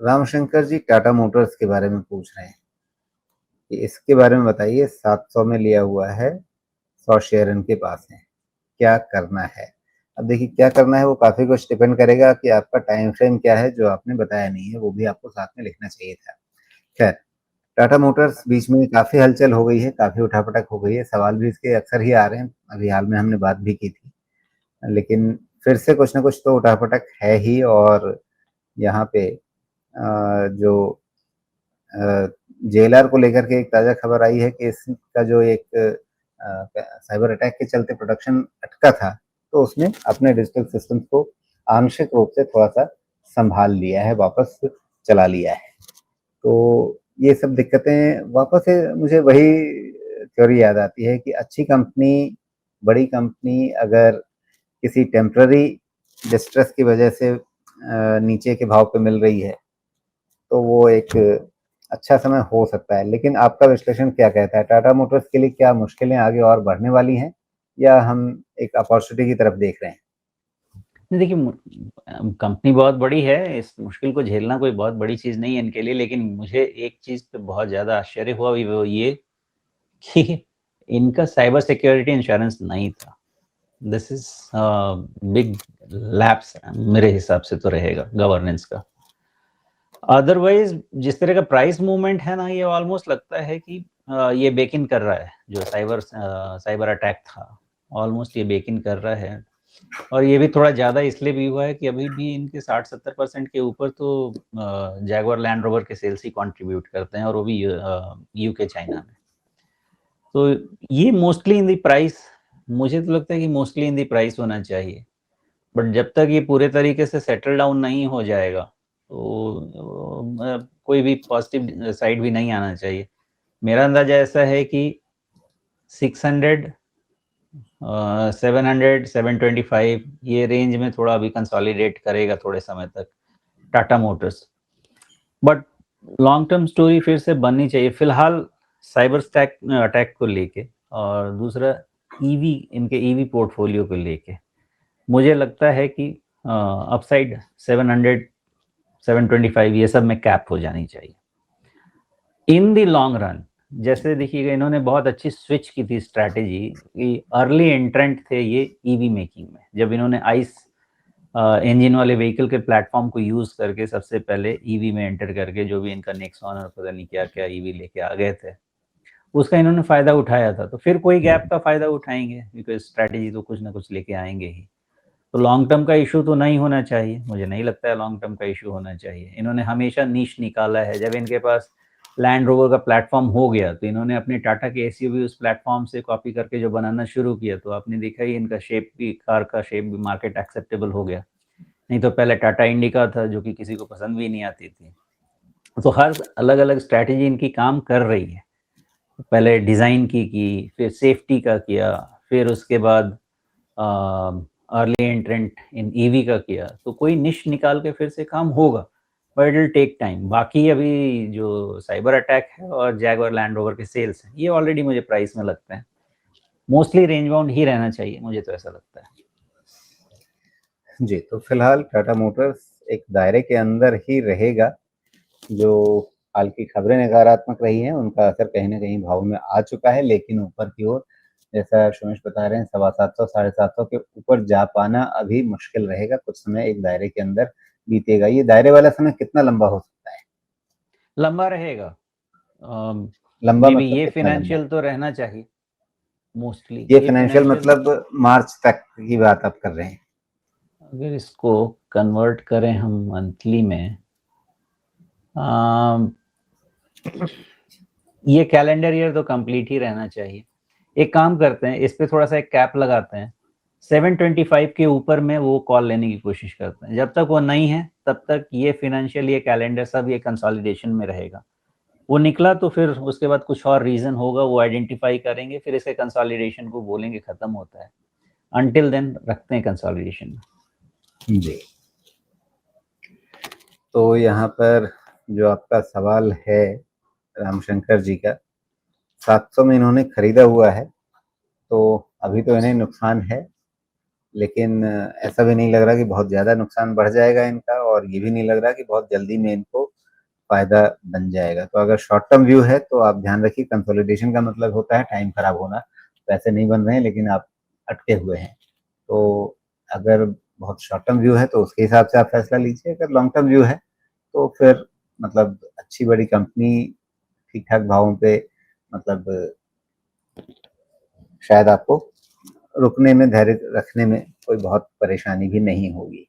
रामशंकर जी Tata Motors के बारे में पूछ रहे हैं कि इसके बारे में बताइए। 700 में लिया हुआ है, 100 शेयर इनके पास है, क्या करना है? अब देखिए, क्या करना है वो काफी कुछ डिपेंड करेगा कि आपका टाइम फ्रेम क्या है, जो आपने बताया नहीं है, वो भी आपको साथ में लिखना चाहिए था। खैर, टाटा मोटर्स बीच में काफी हलचल हो गई है, काफी उठापटक हो गई है, सवाल भी इसके अक्सर ही आ रहे हैं, अभी हाल में हमने बात भी की थी। लेकिन फिर से कुछ ना कुछ तो उठापटक है ही। और यहाँ पे जो जेएलआर को लेकर के एक ताजा खबर आई है कि इसका जो एक साइबर अटैक के चलते प्रोडक्शन अटका था, तो उसने अपने डिजिटल सिस्टम को आंशिक रूप से थोड़ा सा संभाल लिया है, वापस चला लिया है। तो ये सब दिक्कतें वापस से मुझे वही थ्योरी याद आती है कि अच्छी कंपनी, बड़ी कंपनी अगर किसी टेम्पररी डिस्ट्रेस की वजह से नीचे के भाव पे मिल रही है, तो वो एक अच्छा समय हो सकता है। लेकिन आपका विश्लेषण क्या कहता है? टाटा मोटर्स के लिए क्या मुश्किलें आगे और बढ़ने वाली हैं, या हम एक अपॉर्चुनिटी की तरफ देख रहे हैं? देखिए, कंपनी बहुत बड़ी है, इस मुश्किल को झेलना कोई बहुत बड़ी चीज़ नहीं है इनके लिए। लेकिन मुझे एक चीज़ पे बहुत ज़्यादा आश्चर्य हुआ, वो ये कि इनका साइबर सिक्योरिटी इंश्योरेंस नहीं था। दिस इज बिग लैप्स मेरे हिसाब से तो रहेगा गवर्नेंस का। अदरवाइज जिस तरह का प्राइस मूवमेंट है ना, ये ऑलमोस्ट लगता है कि ये बेक इन कर रहा है। जो साइबर अटैक था, ऑलमोस्ट ये बेक इन कर रहा है। और ये भी थोड़ा ज़्यादा इसलिए भी हुआ है कि अभी भी इनके 60-70% के ऊपर तो जैगुआर लैंड रोवर के सेल्स ही कंट्रीब्यूट करते हैं, और वो भी यूके चाइना में। तो ये मोस्टली इन दी प्राइस, मुझे तो लगता है कि मोस्टली इन दी प्राइस होना चाहिए। बट जब तक ये पूरे तरीके से सेटल डाउन नहीं हो जाएगा, तो कोई भी पॉजिटिव साइड भी नहीं आना चाहिए। मेरा अंदाजा ऐसा है कि 600, 700, 725 ये रेंज में थोड़ा अभी कंसोलिडेट करेगा थोड़े समय तक Tata Motors. But long term story फिर से बननी चाहिए फिलहाल साइबर अटैक को लेके, और दूसरा ईवी, इनके ईवी पोर्टफोलियो को लेके मुझे लगता है कि अपसाइड 700, 725 ये सब में कैप हो जानी चाहिए इन दी लॉन्ग रन। जैसे देखिएगा, इन्होंने बहुत अच्छी स्विच की थी स्ट्रैटेजी कि अर्ली एंट्रेंट थे ये ईवी मेकिंग में। जब इन्होंने आइस इंजन वाले व्हीकल के प्लेटफॉर्म को यूज करके सबसे पहले ईवी में एंटर करके, जो भी इनका नेक्सॉन और पता नहीं क्या क्या ईवी लेके आ गए थे, उसका इन्होंने फायदा उठाया था। तो फिर कोई गैप का फायदा उठाएंगे, बिकॉज स्ट्रैटेजी तो कुछ ना कुछ लेके आएंगे ही। तो लॉन्ग टर्म का इशू तो नहीं होना चाहिए, मुझे नहीं लगता है लॉन्ग टर्म का इशू होना चाहिए। इन्होंने हमेशा नीश निकाला है। जब इनके पास लैंड रोवर का प्लेटफॉर्म हो गया, तो इन्होंने अपने टाटा के एसयूवी उस प्लेटफॉर्म से कॉपी करके जो बनाना शुरू किया, तो आपने देखा ही इनका शेप भी, कार का शेप भी मार्केट एक्सेप्टेबल हो गया। नहीं तो पहले टाटा इंडिका था, जो कि किसी को पसंद भी नहीं आती थी। तो हर अलग अलग स्ट्रैटेजी इनकी काम कर रही है। पहले डिज़ाइन की, फिर सेफ्टी का किया, फिर उसके बाद अर्ली एंट्रेंट इन ईवी का किया। तो कोई निश निकाल के फिर से काम होगा, but it will take time. बाकी अभी जो साइबर अटैक है और जैगुआर लैंड रोवर के सेल्स हैं, ये ऑलरेडी मुझे प्राइस में लगते हैं मोस्टली रेंज बाउंड ही रहना चाहिए, मुझे तो ऐसा लगता है। जी, तो फिलहाल टाटा मोटर्स एक दायरे के अंदर ही रहेगा। जो हाल की खबरें नकारात्मक रही हैं, उनका असर कहीं ना कहीं भाव में आ चुका है, लेकिन ऊपर की ओर, जैसा सुमेश बता रहे हैं, 750, 750 के ऊपर जा पाना अभी मुश्किल रहेगा। कुछ समय एक दायरे के अंदर बीतेगा। ये दायरे वाला समय कितना लंबा हो सकता है? लंबा रहेगा, लंबा मे बी मतलब ये कितना लंबा? फिनेंशियल तो रहना चाहिए मोस्टली, ये ये फाइनेंशियल फिनेंशियल। मतलब मार्च तक की बात आप कर रहे हैं? अगर इसको कन्वर्ट करें हम मंथली में, ये कैलेंडर ईयर तो कंप्लीट ही रहना चाहिए। एक काम करते हैं, इस पे थोड़ा सा एक कैप लगाते हैं, 725 के ऊपर में वो कॉल लेने की कोशिश करते हैं। जब तक वो नहीं है, तब तक ये फिनेंशियल, ये कैलेंडर सब ये कंसोलिडेशन में रहेगा। वो निकला तो फिर उसके बाद कुछ और रीजन होगा, वो आइडेंटिफाई करेंगे, फिर इसके कंसोलिडेशन को बोलेंगे खत्म होता है। अनटिल देन रखते हैं कंसोलिडेशन में। जी, तो यहाँ पर जो आपका सवाल है रामशंकर जी का, 700 में इन्होंने खरीदा हुआ है, तो अभी तो इन्हें नुकसान है, लेकिन ऐसा भी नहीं लग रहा कि बहुत ज़्यादा नुकसान बढ़ जाएगा इनका, और ये भी नहीं लग रहा कि बहुत जल्दी में इनको फायदा बन जाएगा। तो अगर शॉर्ट टर्म व्यू है तो आप ध्यान रखिए, कंसोलिडेशन का मतलब होता है टाइम खराब होना, पैसे नहीं बन रहे हैं लेकिन आप अटके हुए हैं। तो अगर बहुत शॉर्ट टर्म व्यू है तो उसके हिसाब से आप फैसला लीजिए, अगर लॉन्ग टर्म व्यू है तो फिर मतलब अच्छी बड़ी कंपनी ठीक ठाक भावों पे मतलब शायद आपको रुकने में, धैर्य रखने में कोई बहुत परेशानी भी नहीं होगी।